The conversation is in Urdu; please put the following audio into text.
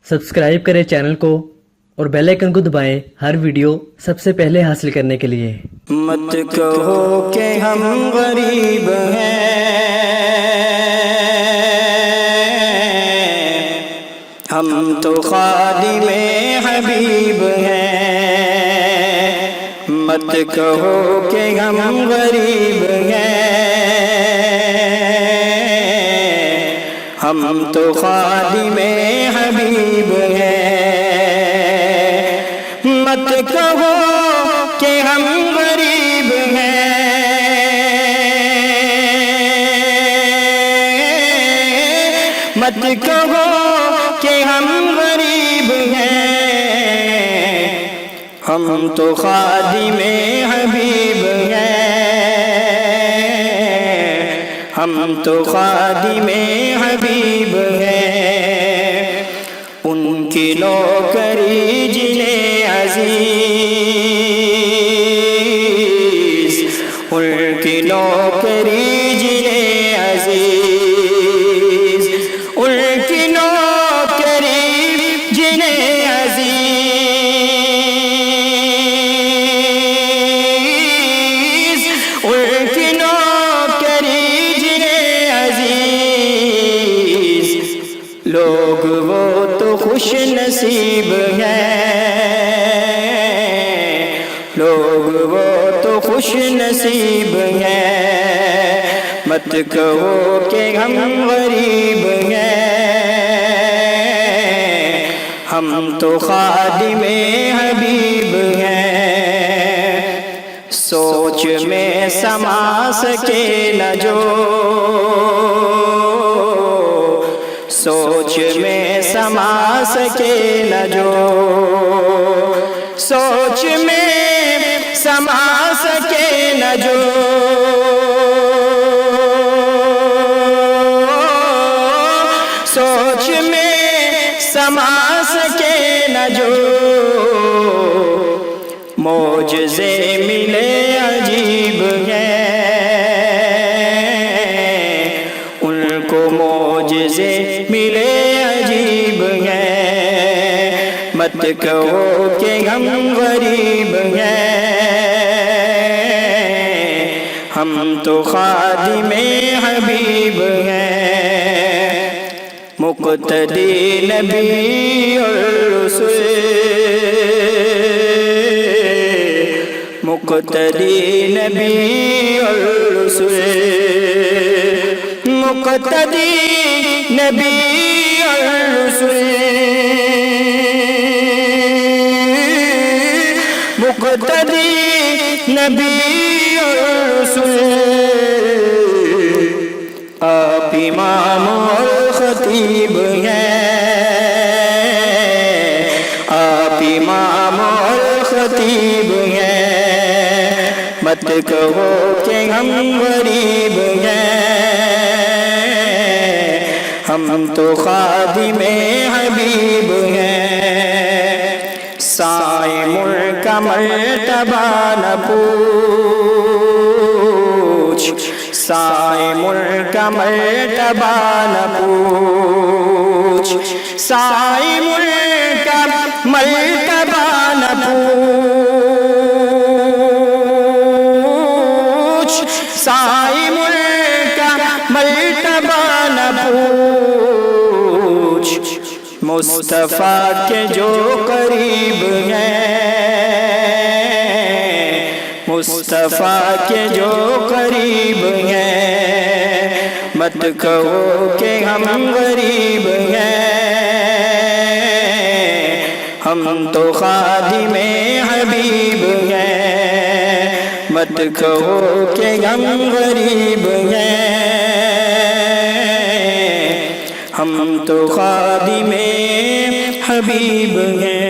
سبسکرائب کریں چینل کو اور بیل آئکن کو دبائیں ہر ویڈیو سب سے پہلے حاصل کرنے کے لیے۔ مت کہو کہ ہم غریب ہیں، ہم تو خادم حبیب ہیں۔ مت کہو کہ ہم غریب ہیں، ہم تو خادم حبیب ہیں۔ مت کہو کہ ہم غریب ہیں، مت کہو کہ ہم غریب ہیں، ہم تو خادم حبیب ہیں، ہم تو خادم حبیب ہیں۔ ان کی نوکری جنہیں عزیز، ان کی نوکری جنہیں عزیز، ان کی نوکری جنہیں عزیز، ان کی نوکری جنہیں عزیز، لوگ وہ تو خوش نصیب ہیں، لوگ وہ تو خوش نصیب ہیں۔ مت کہو کہ ہم غریب ہیں، ہم تو خادم حبیب ہیں۔ سوچ میں سما سکے نہ جو، سوچ میں سما سکے نہ جو، سوچ میں سما سکے نہ جو، سوچ میں سما سکے نہ جو، معجزے ملے عجیب ہیں، ان کو معجزے ملے عجیب ہیں۔ مت کہو کہ ہم غریب ہیں، ہم تو خادم حبیب ہیں۔ مقتدی نبی الرسل، مقتدی نبی الرسل، مقتدی نبی الرسل، مقتدی نبی الرسل، آپ امام اور خطیب ہیں، آپ امام اور خطیب ہیں۔ مت کہو کہ ہم غریب ہیں، ہم تو خادم حبیب ہیں۔ صائم کا مرتبہ نہ پوچھ، صائم کا مرتبہ نہ پوچھ، صائم کا مرتبہ نہ پوچھ، صائم کا مرتبہ نہ پوچھ۔ مصطفیٰ کے جو قریب ہیں، مصطفیٰ کے جو قریب ہیں۔ مت کہو کہ ہم غریب ہیں، ہم تو خادم حبیب ہیں۔ مت کہو کہ ہم غریب ہیں، ہم تو خادم حبیب ہیں۔